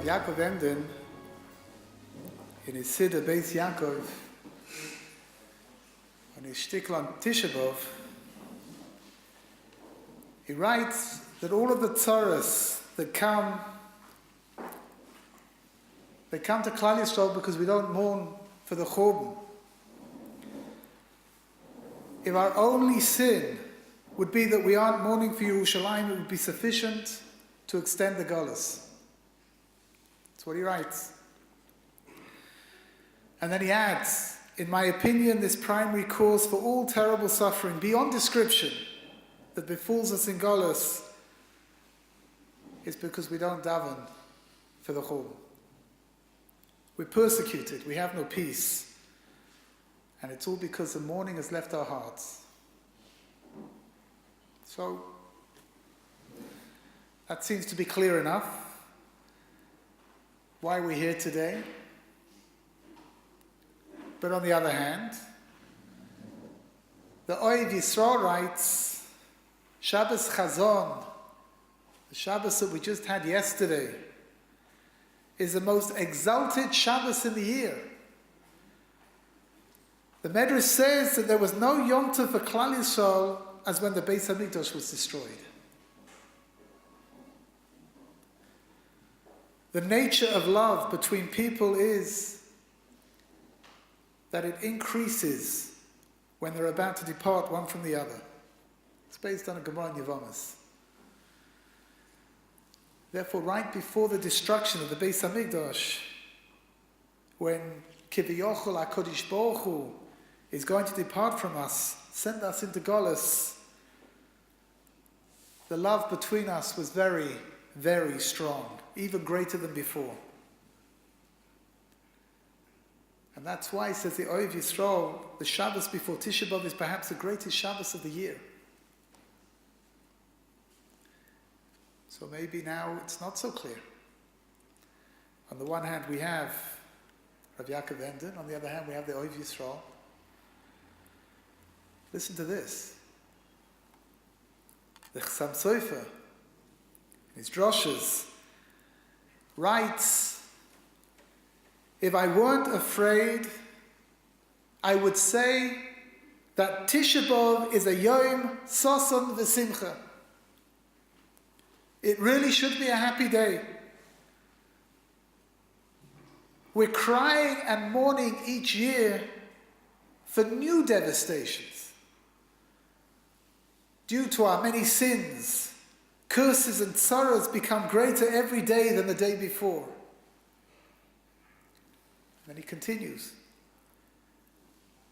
Yaakov Emden, in his Siddur Beis Yaakov, on his shtickl on Tisha B'Av, he writes that all of the Torahs that come to Klal Yisrael because we don't mourn for the Churban. If our only sin would be that we aren't mourning for Yerushalayim, it would be sufficient to extend the Golus. That's what he writes. And then he adds, in my opinion, this primary cause for all terrible suffering beyond description that befalls us in Golus is because we don't daven for the Churban. We're persecuted, we have no peace, and it's all because the mourning has left our hearts. So, that seems to be clear enough. Why we're here today. But on the other hand, the Oiv Yisrael writes, Shabbos Chazon, the Shabbos that we just had yesterday, is the most exalted Shabbos in the year. The Medrash says that there was no Yom Tov for Klal Yisrael as when the Beis Hamikdash was destroyed. The nature of love between people is that it increases when they're about to depart one from the other. It's based on a Gemara in Yevamos. Therefore, right before the destruction of the Beis Hamikdash, when Kiviyochel HaKadosh Baruch Hu is going to depart from us, send us into Golus, the love between us was very, very strong, even greater than before. And that's why, says the Oiv Yisrael, the Shabbos before Tisha B'Av is perhaps the greatest Shabbos of the year. So maybe now it's not so clear. On the one hand we have Rabbi Yaakov Emden, on the other hand we have the Oiv Yisrael. Listen to this. The Chassam Sofer, in his droshes, writes, if I weren't afraid, I would say that Tisha B'Av is a Yom Sason V'Simcha. It really should be a happy day. We're crying and mourning each year for new devastations. Due to our many sins, curses and sorrows become greater every day than the day before. Then he continues.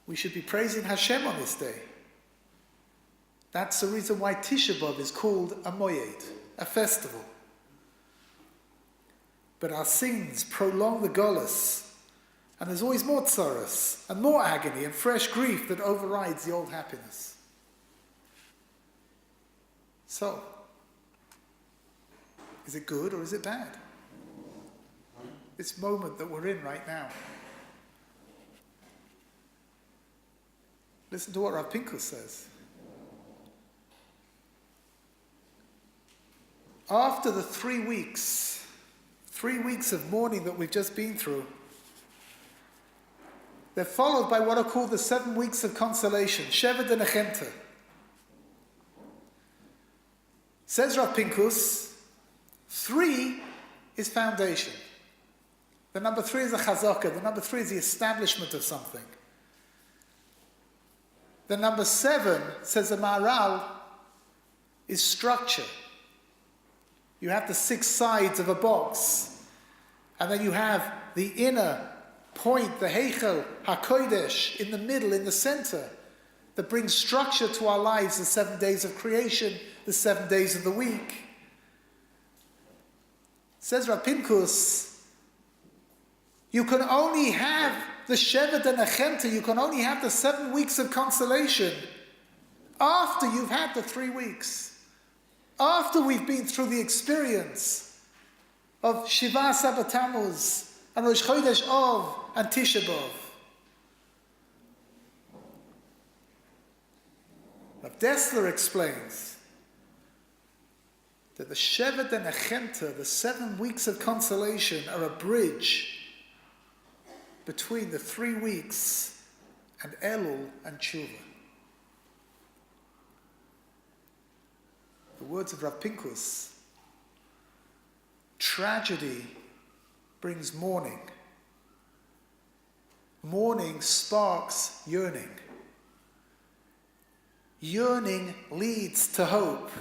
We should be praising Hashem on this day. That's the reason why Tisha B'Av is called a moyed, a festival. But our sins prolong the Golus, and there's always more tzaros, and more agony, and fresh grief that overrides the old happiness. So, is it good or is it bad? This moment that we're in right now. Listen to what Rav Pinkus says. After the 3 weeks of mourning that we've just been through, they're followed by what are called the 7 weeks of consolation, Shevet Denechemta. Says Rav Pinkus, 3 is foundation. The number 3 is a chazaka. The number 3 is the establishment of something. The number 7, says the Maharal, is structure. You have the 6 sides of a box, and then you have the inner point, the Heichel HaKodesh, in the middle, in the center, that brings structure to our lives, the 7 days of creation, the 7 days of the week. Says Rav Pinkus, you can only have the Shevet and Achemta, you can only have the 7 weeks of consolation after you've had the 3 weeks. After we've been through the experience of Shiva Sabbat Tammuz and Rosh Chodesh Av and Tisha B'Av. Rav Dessler explains that the Shevet and Echemta, the 7 weeks of consolation, are a bridge between the 3 weeks and Elul and Tshuva. The words of Rav Pinkus: tragedy brings mourning. Mourning sparks yearning. Yearning leads to hope.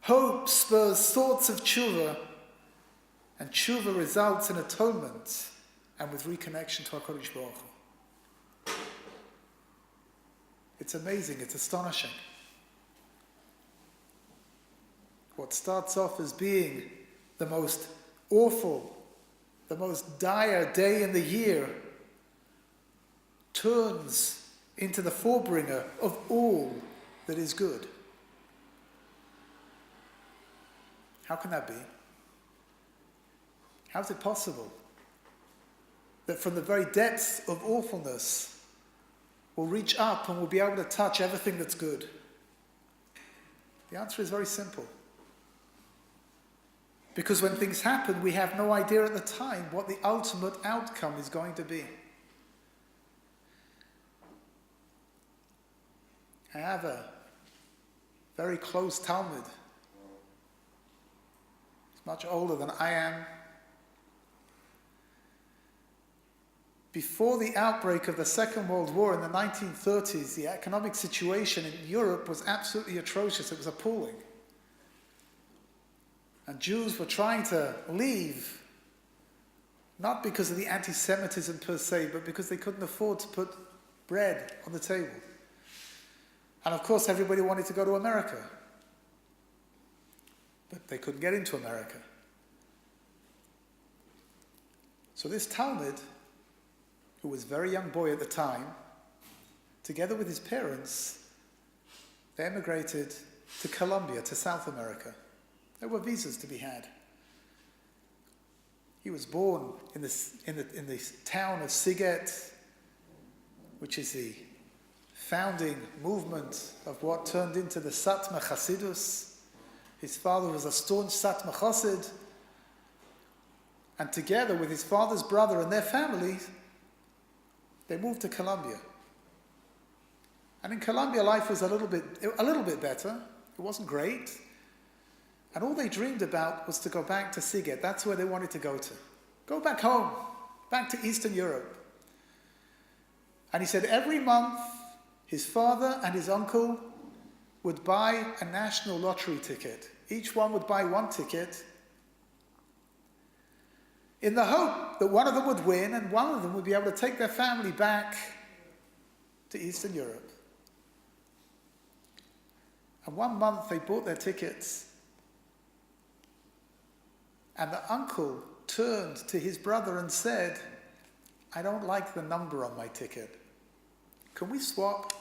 Hope spurs thoughts of tshuva, and tshuva results in atonement and with reconnection to HaKadosh Baruch Hu. It's amazing, it's astonishing. What starts off as being the most awful, the most dire day in the year, turns into the forebringer of all that is good. How can that be? How is it possible that from the very depths of awfulness we'll reach up and we'll be able to touch everything that's good? The answer is very simple. Because when things happen, we have no idea at the time what the ultimate outcome is going to be. I have a very close Talmud. He's much older than I am. Before the outbreak of the Second World War in the 1930s, the economic situation in Europe was absolutely atrocious. It was appalling. And Jews were trying to leave, not because of the anti-Semitism per se, but because they couldn't afford to put bread on the table. And of course, everybody wanted to go to America. But they couldn't get into America. So this Talmud, who was a very young boy at the time, together with his parents, they emigrated to Colombia, to South America. There were visas to be had. He was born in the town of Siget, which is the founding movement of what turned into the Satmar Chasidus. His father was a staunch Satmar Chassid, and together with his father's brother and their family, they moved to Colombia. And in Colombia, life was a little bit better. It wasn't great. And all they dreamed about was to go back to Siget. That's where they wanted to go to. Go back home, back to Eastern Europe. And he said every month, his father and his uncle would buy a national lottery ticket. Each one would buy one ticket in the hope that one of them would win and one of them would be able to take their family back to Eastern Europe. And one month they bought their tickets, and the uncle turned to his brother and said, "I don't like the number on my ticket. Can we swap?"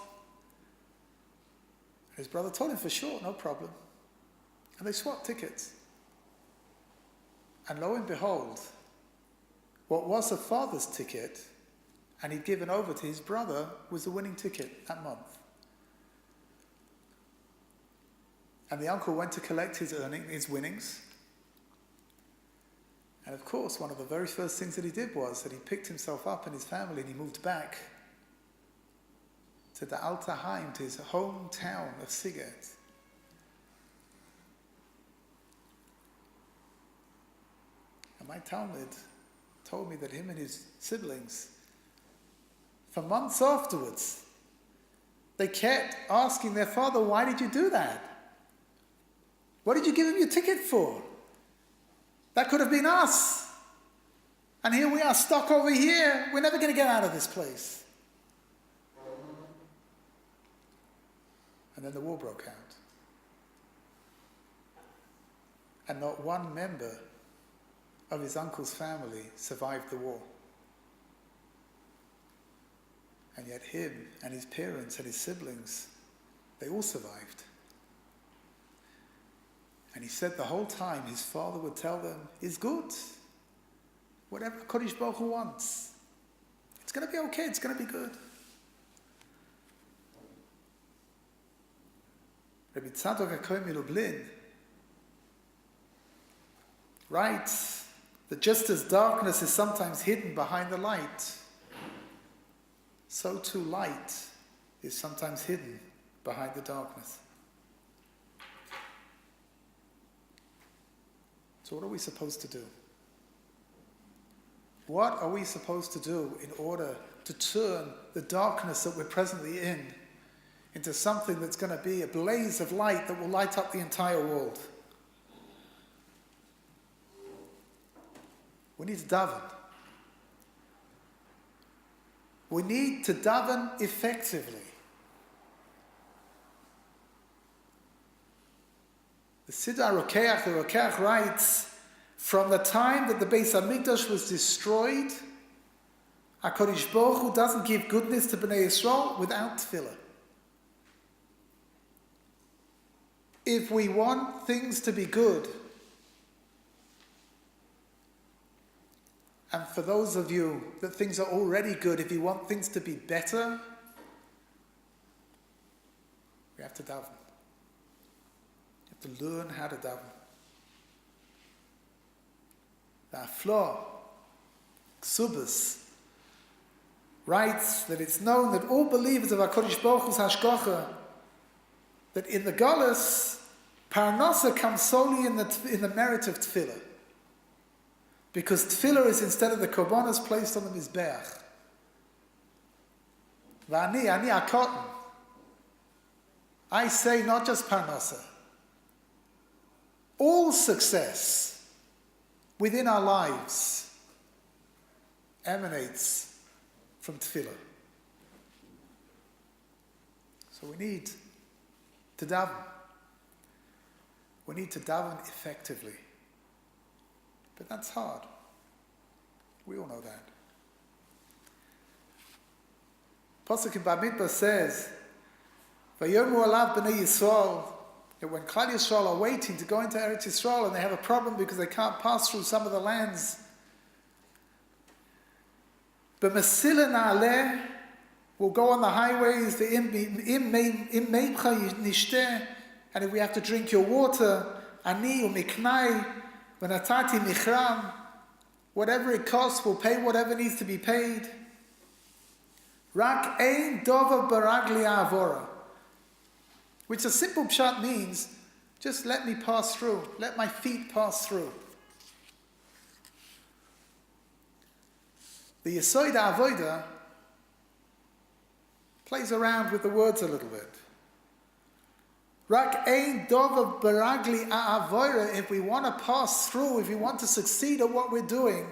His brother told him, "For sure, no problem." And they swapped tickets. And lo and behold, what was the father's ticket, and he'd given over to his brother, was the winning ticket that month. And the uncle went to collect his winnings. And of course, one of the very first things that he did was that he picked himself up and his family and he moved back to the Alta Haim, to his hometown of Siget. And my Talmud told me that him and his siblings, for months afterwards, they kept asking their father, "Why did you do that? What did you give him your ticket for? That could have been us. And here we are stuck over here. We're never going to get out of this place." And then the war broke out. And not one member of his uncle's family survived the war. And yet him and his parents and his siblings, they all survived. And he said the whole time his father would tell them, "It's good. Whatever Kodesh Baruch Hu wants. It's going to be okay. It's going to be good." Rabbi Tzadok HaKohen Lublin, Right? That just as darkness is sometimes hidden behind the light, so too light is sometimes hidden behind the darkness. So what are we supposed to do? What are we supposed to do in order to turn the darkness that we're presently in into something that's going to be a blaze of light that will light up the entire world? We need to daven. We need to daven effectively. The Rokeach writes, from the time that the Beis Hamikdash was destroyed, HaKadosh Baruch Hu doesn't give goodness to Bnei Yisrael without tefillah. If we want things to be good, and for those of you that things are already good, if you want things to be better, we have to daven. You have to learn how to daven. The Aflo, Ksubas, writes that it's known that all believers of HaKadosh Baruch Hu's Hashgacha, that in the Galus, Parnasa comes solely in the merit of Tefillah. Because Tefillah is, instead of the Korbanos, placed on the Mizbeach. V'ani akotan. I say not just Parnasa. All success within our lives emanates from Tefillah. So we need to daven. We need to daven effectively. But that's hard. We all know that. Pasuk in Bamidbar says, Vayomu alav b'nei Yisrael, that when Klal Yisrael are waiting to go into Eretz Yisrael and they have a problem because they can't pass through some of the lands, B'masila na'aleh, we'll go on the highways, the im meibcha nishteh, and if we have to drink your water, ani u'miknai, v'natati michram, whatever it costs, we'll pay whatever needs to be paid. Rak ein dova baragli avora, which a simple pshat means, just let me pass through, let my feet pass through. The Yesod Avoda plays around with the words a little bit. Rak ein dova baragli a'avoira, if we want to pass through, if we want to succeed at what we're doing,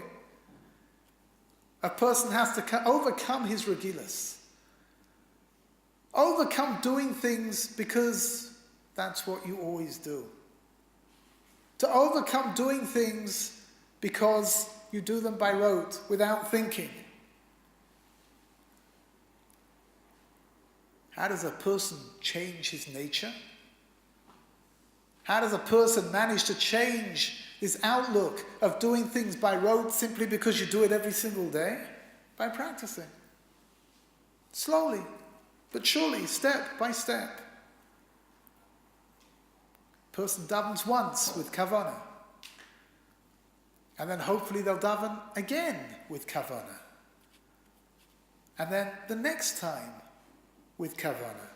a person has to overcome his regilas. Overcome doing things because that's what you always do. To overcome doing things because you do them by rote, without thinking. How does a person change his nature? How does a person manage to change his outlook of doing things by rote simply because you do it every single day? By practicing. Slowly, but surely, step by step. Person davens once with kavanah. And then hopefully they'll daven again with kavanah. And then the next time with kavanah.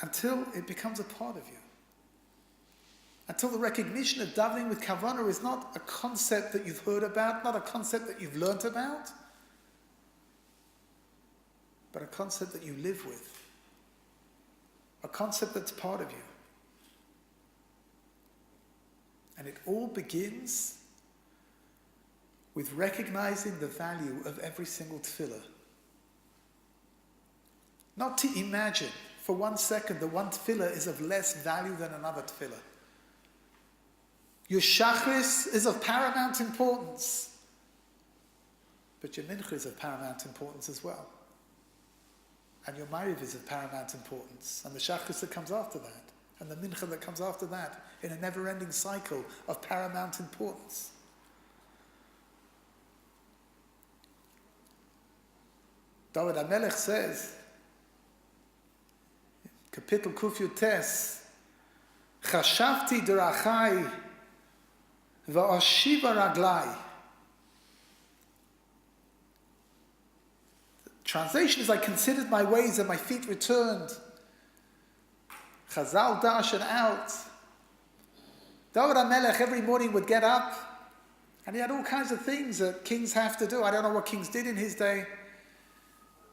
Until it becomes a part of you. Until the recognition of davening with kavanah is not a concept that you've heard about, not a concept that you've learnt about, but a concept that you live with. A concept that's part of you. And it all begins with recognizing the value of every single tefillah. Not to imagine for 1 second that one tefillah is of less value than another tefillah. Your shachris is of paramount importance, but your mincha is of paramount importance as well. And your mariv is of paramount importance, and the shachris that comes after that, and the mincha that comes after that, in a never-ending cycle of paramount importance. David HaMelech says, Kapitel Kuf Yutes, Chashavti derachai Va'ashiva raglai. Translation is, I considered my ways and my feet returned. Chazal darshan out. David HaMelech every morning would get up, and he had all kinds of things that kings have to do. I don't know what kings did in his day.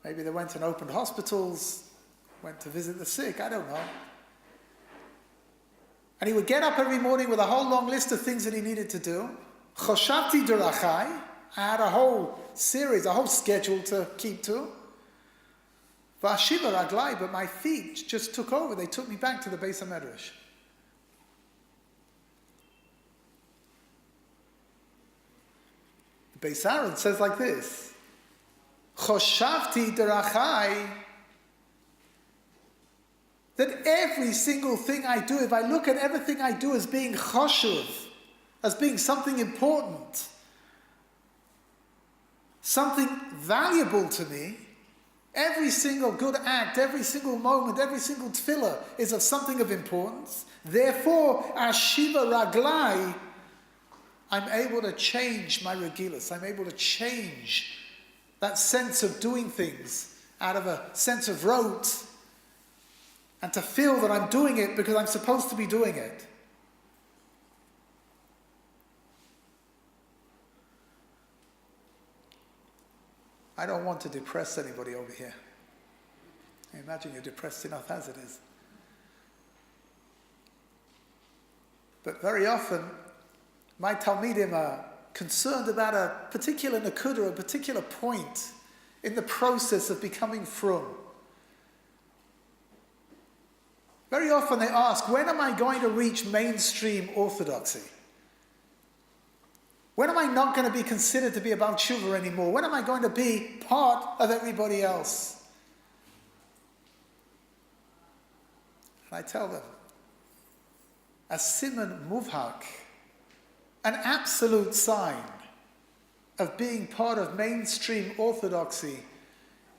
Maybe they went and opened hospitals, went to visit the sick, I don't know. And he would get up every morning with a whole long list of things that he needed to do. Choshavti derachai. I had a whole series, a whole schedule to keep to. V'ashiva raglai, but my feet just took over. They took me back to the Beis HaMedrash. The Beis Aaron says like this: Choshavti derachai. That every single thing I do, if I look at everything I do as being choshuv, as being something important, something valuable to me, every single good act, every single moment, every single tefillah is of something of importance. Therefore, ashiva raglai, I'm able to change my regilas. I'm able to change that sense of doing things out of a sense of rote, and to feel that I'm doing it because I'm supposed to be doing it. I don't want to depress anybody over here. I imagine you're depressed enough as it is. But very often, my Talmidim are concerned about a particular nakuda, a particular point in the process of becoming frum. Very often they ask, when am I going to reach mainstream orthodoxy? When am I not going to be considered to be about tshuva anymore? When am I going to be part of everybody else? And I tell them, a siman muvhak, an absolute sign of being part of mainstream orthodoxy,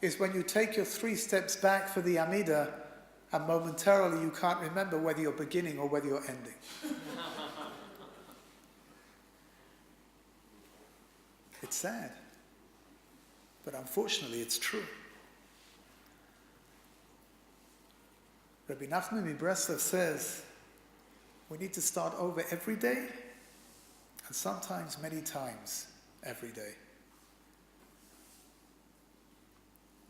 is when you take your 3 steps back for the Amida and momentarily you can't remember whether you're beginning or whether you're ending. It's sad, but unfortunately it's true. Rabbi Nachman Breslev says we need to start over every day, and sometimes many times every day.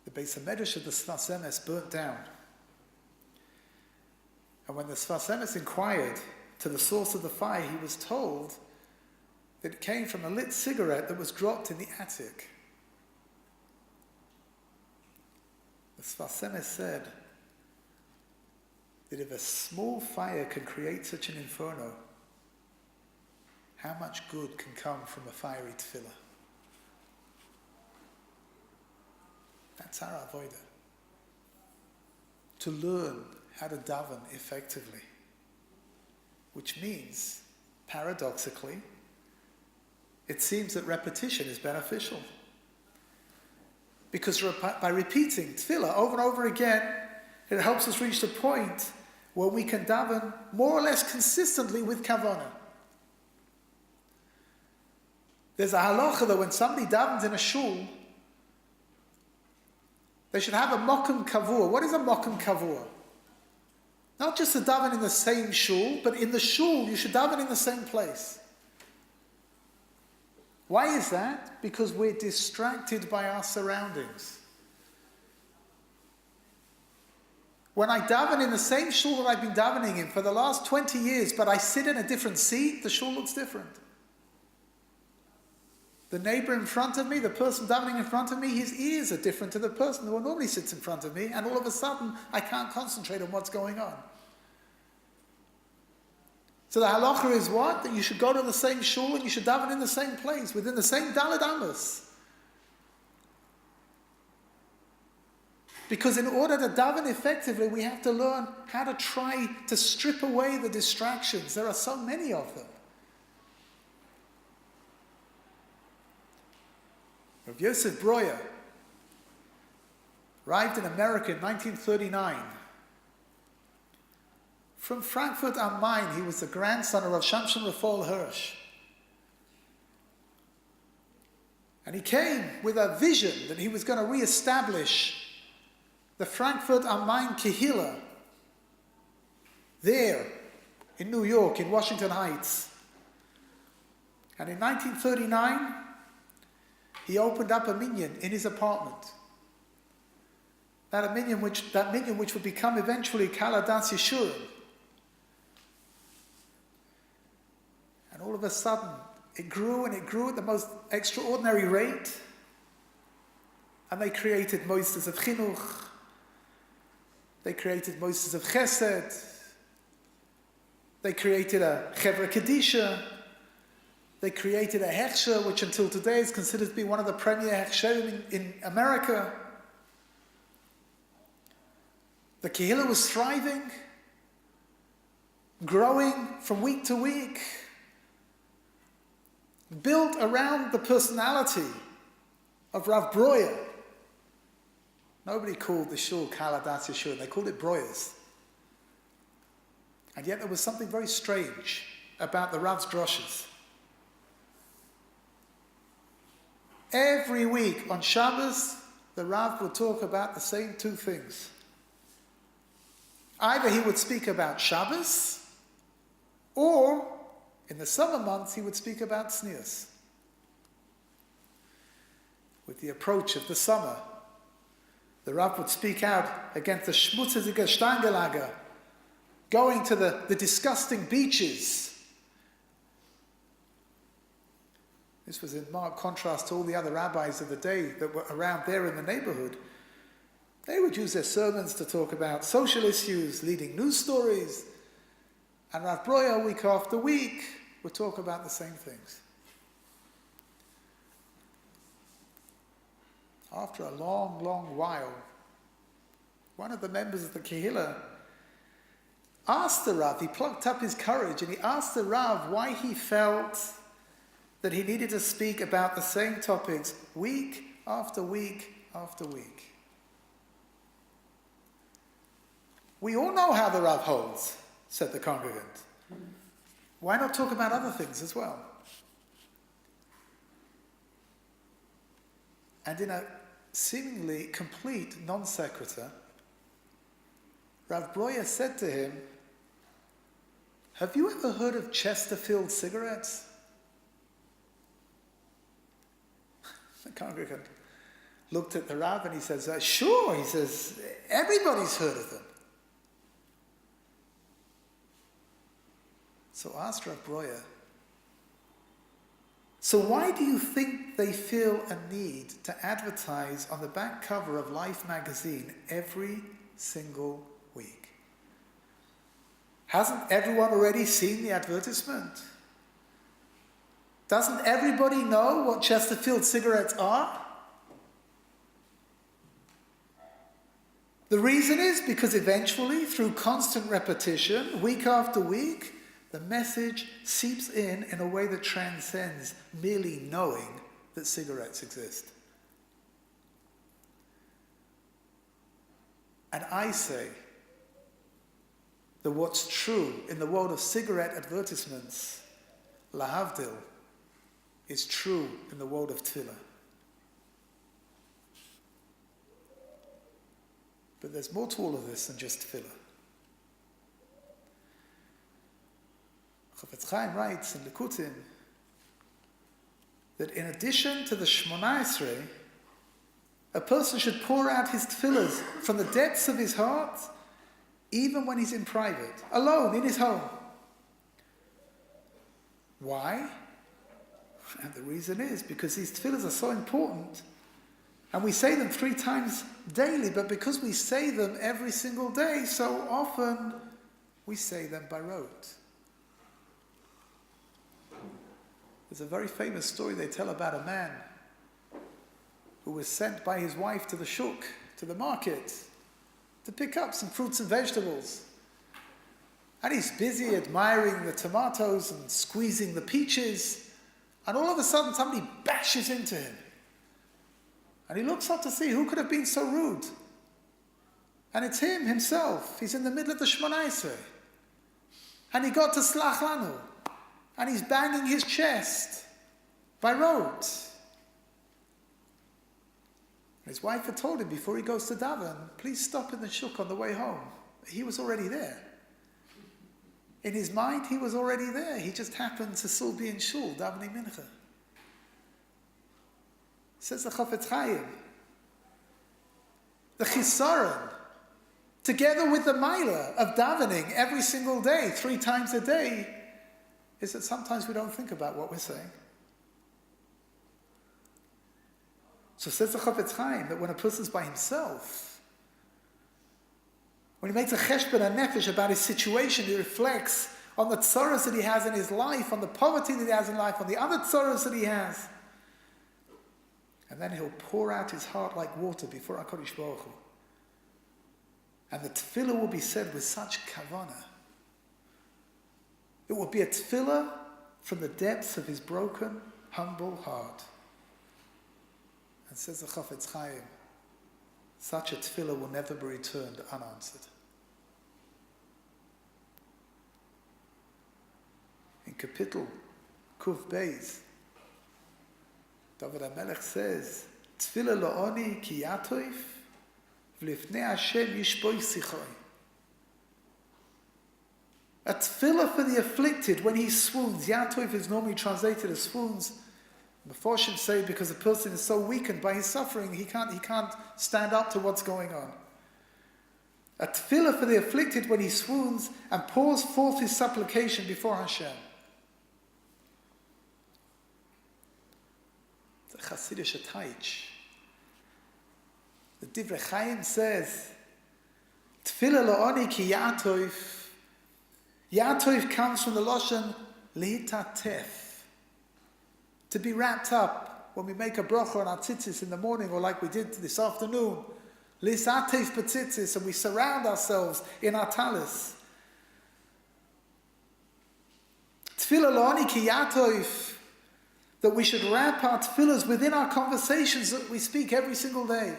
The Beis HaMedrash of the Sfas Emes burnt down. And when the Sfas Emes inquired to the source of the fire, he was told that it came from a lit cigarette that was dropped in the attic. The Sfas Emes said that if a small fire can create such an inferno, how much good can come from a fiery tefillah? That's our avodah. To learn how to daven effectively. Which means, paradoxically, it seems that repetition is beneficial. Because by repeating tefillah over and over again, it helps us reach the point where we can daven more or less consistently with kavanah. There's a halacha that when somebody davens in a shul, they should have a mokum kavur. What is a mokum kavur? Not just to daven in the same shul, but in the shul you should daven in the same place. Why is that? Because we're distracted by our surroundings. When I daven in the same shul that I've been davening in for the last 20 years, but I sit in a different seat, the shul looks different. The neighbor in front of me, the person davening in front of me, his ears are different to the person who normally sits in front of me, and all of a sudden, I can't concentrate on what's going on. So the halacha is what? That you should go to the same shul and you should daven in the same place, within the same daled amos. Because in order to daven effectively, we have to learn how to try to strip away the distractions. There are so many of them. Rav Yosef Breuer arrived in America in 1939. From Frankfurt am Main, he was the grandson of Rav Shamshon Raphael Hirsch. And he came with a vision that he was going to re-establish the Frankfurt am Main Kehillah there in New York, in Washington Heights. And in 1939, he opened up a minyan in his apartment. That minyan which would become eventually Kaladas Yeshurim. And all of a sudden, it grew and it grew at the most extraordinary rate. And they created moisters of chinuch. They created moisters of chesed. They created a chevra kedisha. They created a hechsher, which until today is considered to be one of the premier hechsherim in America. The Kehillah was thriving, growing from week to week, built around the personality of Rav Breuer. Nobody called the shul Kaladas Yeshua, they called it Breuer's. And yet there was something very strange about the Rav's droshes. Every week on Shabbos, the Rav would talk about the same two things. Either he would speak about Shabbos, or in the summer months he would speak about tznius. With the approach of the summer, the Rav would speak out against the schmutzige Stangelager, going to the disgusting beaches. This was in marked contrast to all the other rabbis of the day that were around there in the neighborhood. They would use their sermons to talk about social issues, leading news stories. And Rav Breuer, week after week, would talk about the same things. After a long, long while, one of the members of the Kehillah asked the Rav, he plucked up his courage, and he asked the Rav why he felt that he needed to speak about the same topics week after week after week. We all know how the Rav holds, said the congregant. Why not talk about other things as well? And in a seemingly complete non sequitur, Rav Breuer said to him, "Have you ever heard of Chesterfield cigarettes?" The congregant looked at the Rav and he says, "Sure." He says, "Everybody's heard of them." So asked Rav Breuer, "So why do you think they feel a need to advertise on the back cover of Life magazine every single week? Hasn't everyone already seen the advertisement? Doesn't everybody know what Chesterfield cigarettes are?" The reason is because eventually, through constant repetition, week after week, the message seeps in a way that transcends merely knowing that cigarettes exist. And I say that what's true in the world of cigarette advertisements, lahavdil, is true in the world of tefillah. But there's more to all of this than just tefillah. Chafetz Chaim writes in Likutim that in addition to the Shmona Esrei, a person should pour out his tefillahs from the depths of his heart, even when he's in private, alone, in his home. Why? And the reason is because these tefillahs are so important, and we say them 3 times daily, but because we say them every single day, so often we say them by rote. There's a very famous story they tell about a man who was sent by his wife to the shuk, to the market, to pick up some fruits and vegetables. And he's busy admiring the tomatoes and squeezing the peaches, and all of a sudden somebody bashes into him. And he looks up to see who could have been so rude. And it's him himself. He's in the middle of the Shmona Esrei. And he got to Slach Lanu. And he's banging his chest by rote. His wife had told him before he goes to daven, please stop in the shuk on the way home. He was already there. In his mind, he was already there. He just happened to still be in shul, davening mincha. Says the Chafetz Chaim, the chisaron, together with the maila of davening every single day, 3 times a day, is that sometimes we don't think about what we're saying. So says the Chafetz Chaim that when a person's by himself, when he makes a cheshbon and nefesh about his situation, he reflects on the tzoros that he has in his life, on the poverty that he has in life, on the other tzoros that he has. And then he'll pour out his heart like water before HaKadosh Baruch Hu. And the tefillah will be said with such kavanah. It will be a tefillah from the depths of his broken, humble heart. And says the Chafetz Chaim, such a tefillah will never be returned unanswered. In Kapitel Kuf Beis, David HaMelech says, Tefillah la'oni ki yatoif, v'lifnei Hashem yishboi sichoi. A tefillah for the afflicted when he swoons. Yatoif is normally translated as swoons. Meforshim say because a person is so weakened by his suffering, he can't stand up to what's going on. A tefillah for the afflicted when he swoons and pours forth his supplication before Hashem. The Chassidish Taich. The Divrei Chaim says, Tefillah la'oni ki yatoif. Yatoif comes from the Lashon lihitatef. To be wrapped up when we make a bracha on our tzitzis in the morning, or like we did this afternoon, lisateif b'tzitzis, and we surround ourselves in our talis. Tefillah la'oni ki yatoif, that we should wrap our tefillahs within our conversations that we speak every single day.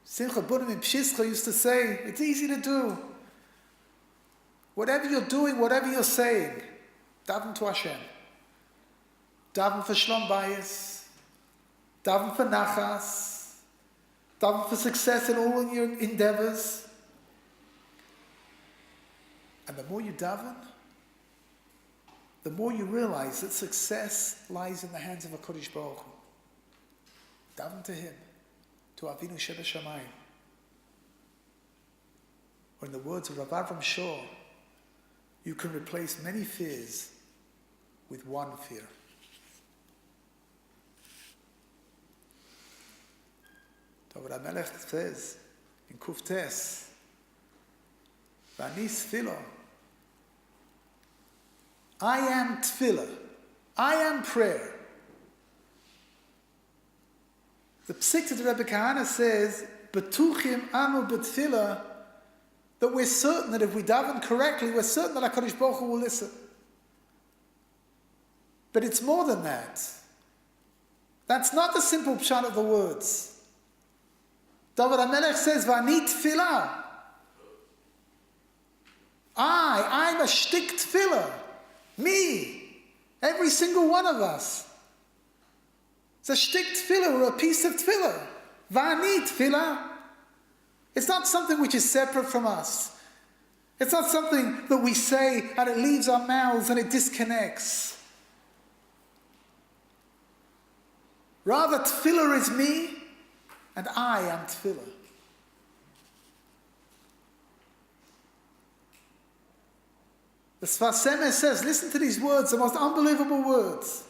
Simcha Bunim in Pshischa used to say, it's easy to do. Whatever you're doing, whatever you're saying, daven to Hashem. Daven for shlom bayis. Daven for nachas. Daven for success in all your endeavors. And the more you daven, the more you realize that success lies in the hands of HaKadosh Baruch Hu. Daven to Him, to Avinu Shebashamayim. Or in the words of Rav Avram Shor, you can replace many fears with one fear. David HaMelech says in Kuf Tes, V'ani tefillah, I am tefillah, I am prayer. The Psikta to Rebbe Kahana says, Betuchim anu b'tefillah, that we're certain that if we daven correctly, we're certain that HaKadosh Baruch Hu will listen. But it's more than that. That's not the simple pshat of the words. David HaMelech says, V'ani tefillah. I'm a shtik tefillah. Me. Every single one of us. It's a shtik tefillah or a piece of tefillah. V'ani tefillah. It's not something which is separate from us. It's not something that we say and it leaves our mouths and it disconnects. Rather, tefillah is me and I am tefillah. The Sfas Emes says, listen to these words, the most unbelievable words.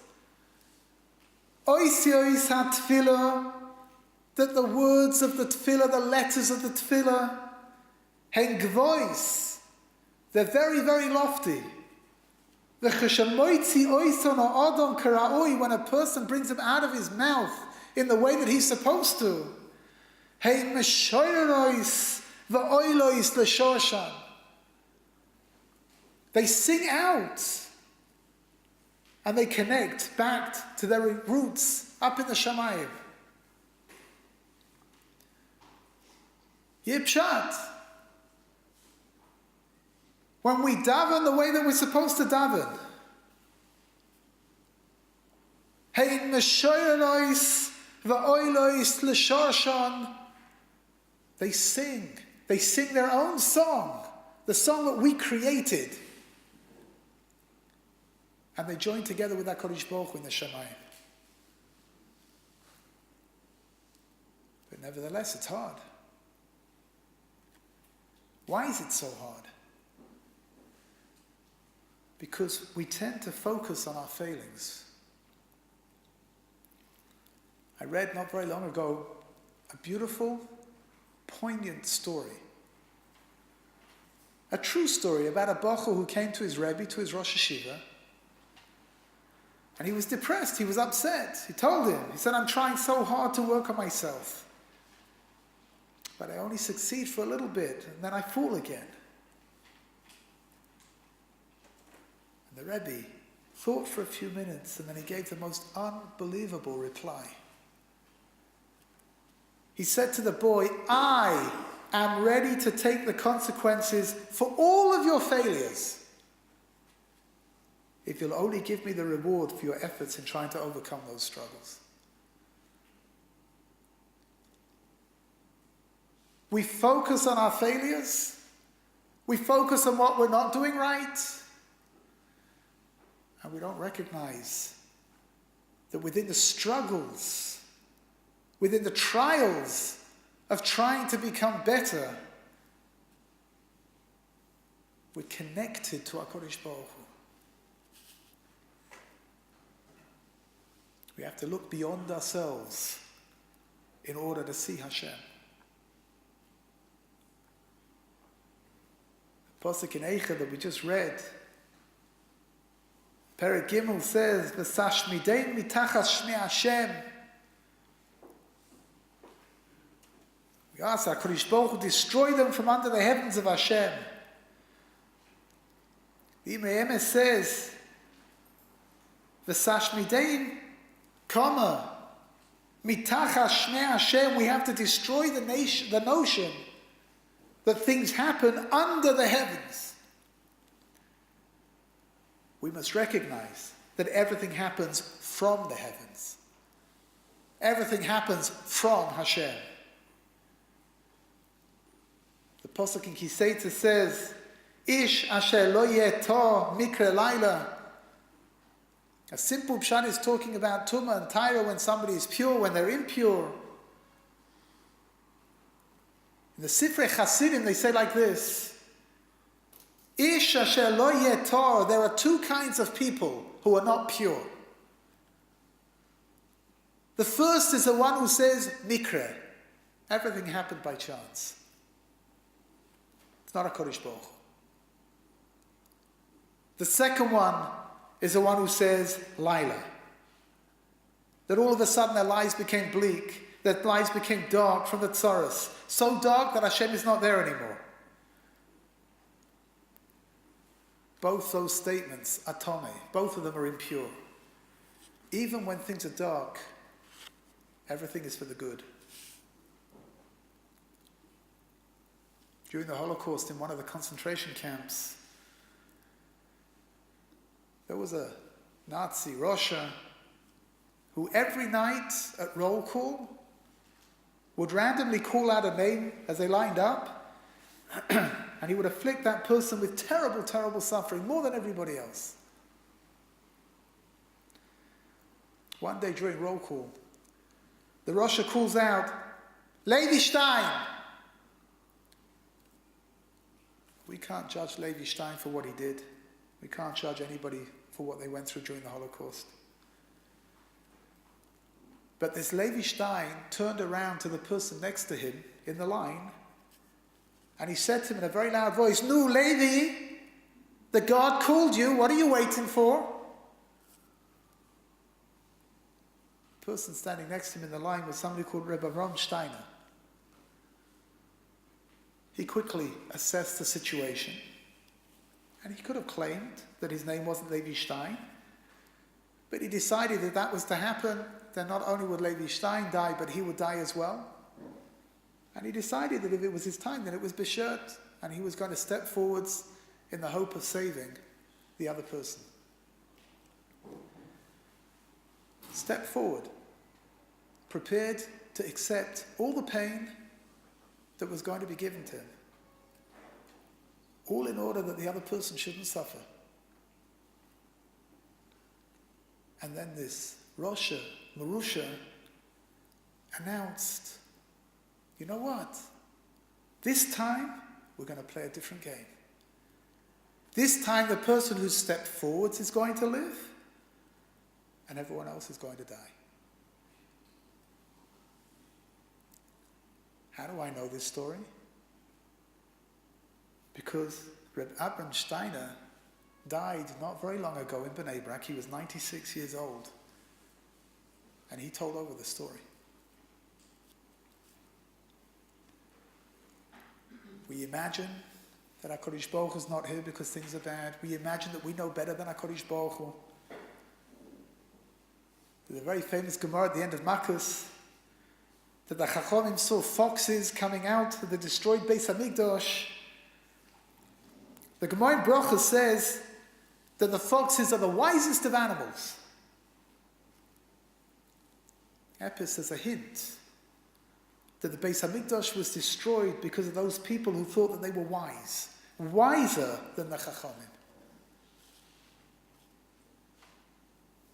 Oisi ois ha-tefillah, that the words of the tefillah, the letters of the tefillah, hen gvois, they're very, very lofty. The cheshamoitzi oison or odon karaoi, when a person brings them out of his mouth in the way that he's supposed to, hen meshoyerois v'oilois l'shoshan. They sing out and they connect back to their roots up in the Shamayim. Yipshat. When we daven the way that we're supposed to daven, Hein meshoyros va'oilos l'shoshon. They sing. They sing their own song, the song that we created. And they join together with HaKadosh Baruch Hu in the Shemayim. But nevertheless, it's hard. Why is it so hard? Because we tend to focus on our failings. I read not very long ago a beautiful, poignant story. A true story about a Bachur who came to his Rabbi, to his Rosh Hashiva, and he was depressed, he was upset. He told him, he said, I'm trying so hard to work on myself, but I only succeed for a little bit, and then I fall again. And the Rebbe thought for a few minutes, and then he gave the most unbelievable reply. He said to the boy, I am ready to take the consequences for all of your failures, if you'll only give me the reward for your efforts in trying to overcome those struggles. We focus on our failures. We focus on what we're not doing right. And we don't recognize that within the struggles, within the trials of trying to become better, we're connected to HaKadosh Baruch Hu. We have to look beyond ourselves in order to see Hashem. The Pasuk in Eicha that we just read, Perek Gimel says, "V'sashmidein mitachas shmei Hashem." We ask HaKadosh Baruch Hu, destroy them from under the heavens of Hashem. The Imei Emes says, "V'sashmidein Kama, mitachas shmei Hashem," we have to destroy the notion that things happen under the heavens. We must recognize that everything happens from the heavens. Everything happens from Hashem. The Pasuk in Kiseta says, Ish asher lo yeh tor mikra laila. A simple pshat is talking about Tumah and Taira when somebody is pure, when they're impure. In the Sifrei Chasidim they say like this, Ish asher lo yeh tor, there are two kinds of people who are not pure. The first is the one who says, Mikra, everything happened by chance. It's not a Kodesh Baruch Hu. The second one is the one who says, Laila. That all of a sudden their lives became bleak, their lives became dark from the tzaras. So dark that Hashem is not there anymore. Both those statements are tome. Both of them are impure. Even when things are dark, everything is for the good. During the Holocaust, in one of the concentration camps, there was a Nazi, Russia, who every night at roll call would randomly call out a name as they lined up, and he would afflict that person with terrible, terrible suffering, more than everybody else. One day during roll call, the Russia calls out, Levi Stein. We can't judge Levi Stein for what he did. We can't judge anybody for what they went through during the Holocaust. But this Levi Stein turned around to the person next to him in the line, and he said to him in a very loud voice, "Nu, Levi, the God called you, what are you waiting for?" The person standing next to him in the line was somebody called Rabbi Steiner. He quickly assessed the situation, and he could have claimed that his name wasn't Levi Stein, but he decided that that was to happen, then not only would Levi Stein die, but he would die as well. And he decided that if it was his time, then it was Beshert, and he was going to step forwards in the hope of saving the other person. stepped forward, prepared to accept all the pain that was going to be given to him, all in order that the other person shouldn't suffer. And then this Rosha, Marusha, announced, you know what? This time, we're going to play a different game. This time, the person who stepped forwards is going to live, and everyone else is going to die. How do I know this story? Because Reb Abram Steiner died not very long ago in Bnei Brak. He was 96 years old. And he told over the story. We imagine that HaKadosh Baruch Hu is not here because things are bad. We imagine that we know better than HaKadosh Baruch Hu. There's a very famous Gemara at the end of Makos that the Chachamim saw foxes coming out of the destroyed Beis Hamikdash. The Gemara in Bracha says that the foxes are the wisest of animals. Epis as a hint that the Beis Hamikdash was destroyed because of those people who thought that they were wise, wiser than the Chachamim.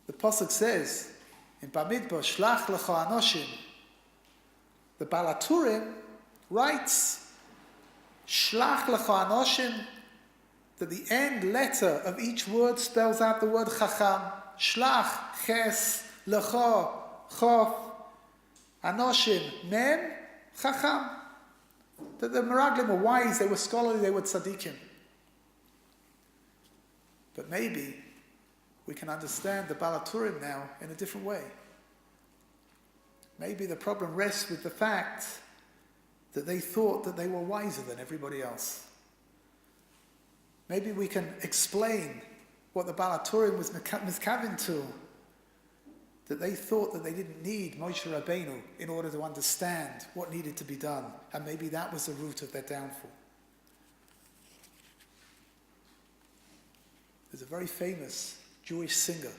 The Pasuk says in Bamidbar, Shlach lecha anoshim. The Baal HaTurim writes, Shlach lecha anoshim, that the end letter of each word spells out the word Chacham. Shlach, Ches, lecha, Chof, Anoshim, Mem, Chacham. That the Meraglim were wise, they were scholarly, they were tzaddikim. But maybe we can understand the Baal HaTurim now in a different way. Maybe the problem rests with the fact that they thought that they were wiser than everybody else. Maybe we can explain what the Baal HaTurim was miskaven to, that they thought that they didn't need Moshe Rabbeinu in order to understand what needed to be done, and maybe that was the root of their downfall. There's a very famous Jewish singer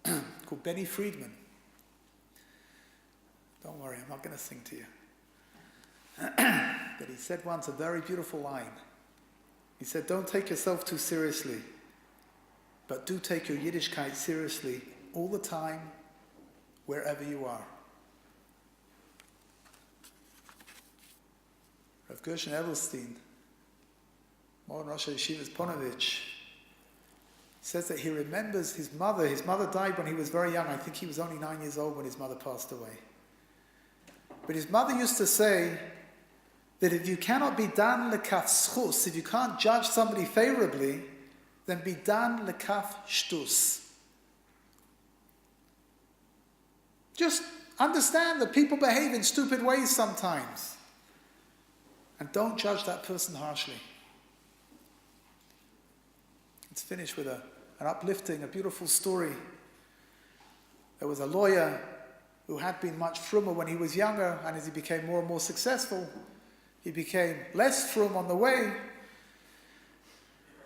called Benny Friedman. Don't worry, I'm not going to sing to you. But he said once a very beautiful line. He said, don't take yourself too seriously, but do take your Yiddishkeit seriously all the time, wherever you are. Rav Gershon Edelstein, Moran Rosh Yeshiva's Ponovich, says that he remembers his mother. His mother died when he was very young. I think he was only 9 years old when his mother passed away. But his mother used to say that if you cannot be dan lekaf schus, if you can't judge somebody favorably, then be dan lekaf shtus. Just understand that people behave in stupid ways sometimes. And don't judge that person harshly. Let's finish with an uplifting, a beautiful story. There was a lawyer who had been much frummer when he was younger, and as he became more and more successful, he became less frum on the way.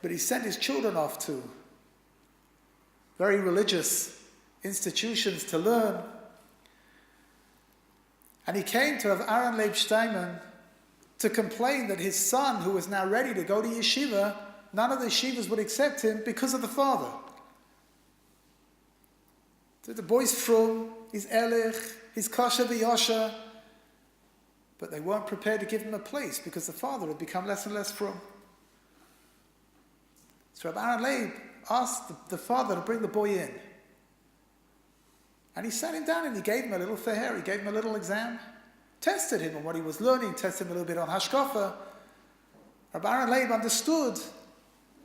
But he sent his children off to very religious institutions to learn. And he came to Rav Aaron Leib Steinman to complain that his son, who was now ready to go to yeshiva, none of the yeshivas would accept him because of the father. So the boy's frum, he's ehrlich, he's kosher v'yosher, but they weren't prepared to give him a place because the father had become less and less frum. So Rav Aaron Leib asked the father to bring the boy in. And he sat him down and he gave him a little feher, he gave him a little exam, tested him on what he was learning, tested him a little bit on hashkafa. Rabbi Aaron Leib understood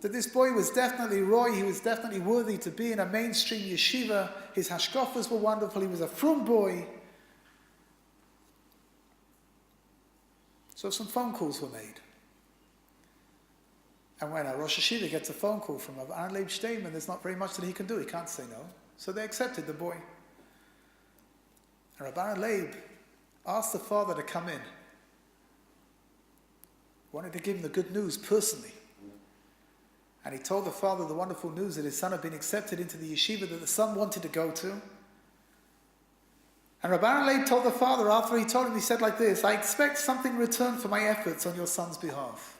that this boy was definitely roy, he was definitely worthy to be in a mainstream yeshiva, his hashkafas were wonderful, he was a frum boy. So some phone calls were made. And when a Rosh Yeshiva gets a phone call from Rabbi Aaron Leib Steinman, there's not very much that he can do, he can't say no. So they accepted the boy. And Rabbi Aaron Leib asked the father to come in. Wanted to give him the good news personally. And he told the father the wonderful news that his son had been accepted into the yeshiva that the son wanted to go to. And Rabbi Aaron Leib told the father, after he told him, he said like this, I expect something in return for my efforts on your son's behalf.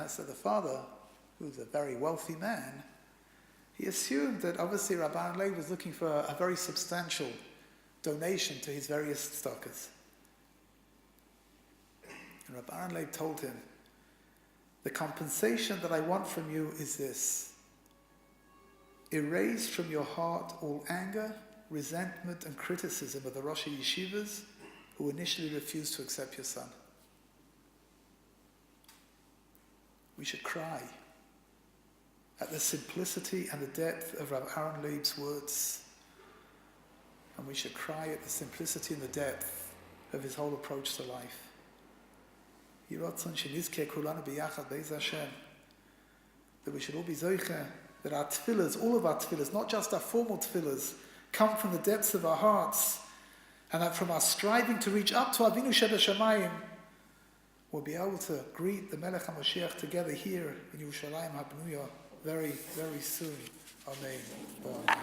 So the father, who's a very wealthy man, he assumed that obviously Rabbi Aaron Leib was looking for a very substantial donation to his various tzedakahs. And Rabbi Aaron Leib told him, the compensation that I want from you is this. Erase from your heart all anger, resentment and criticism of the Rosh Yeshivas who initially refused to accept your son. We should cry at the simplicity and the depth of Rabbi Aaron Leib's words. And we should cry at the simplicity and the depth of his whole approach to life. That we should all be zoiche, that our tefillahs, all of our tefillahs, not just our formal tefillahs, come from the depths of our hearts, and that from our striving to reach up to Avinu Shebashamayim, we'll be able to greet the Melech HaMashiach together here in Yerushalayim HaBnuya very, very soon. Amen. Amen.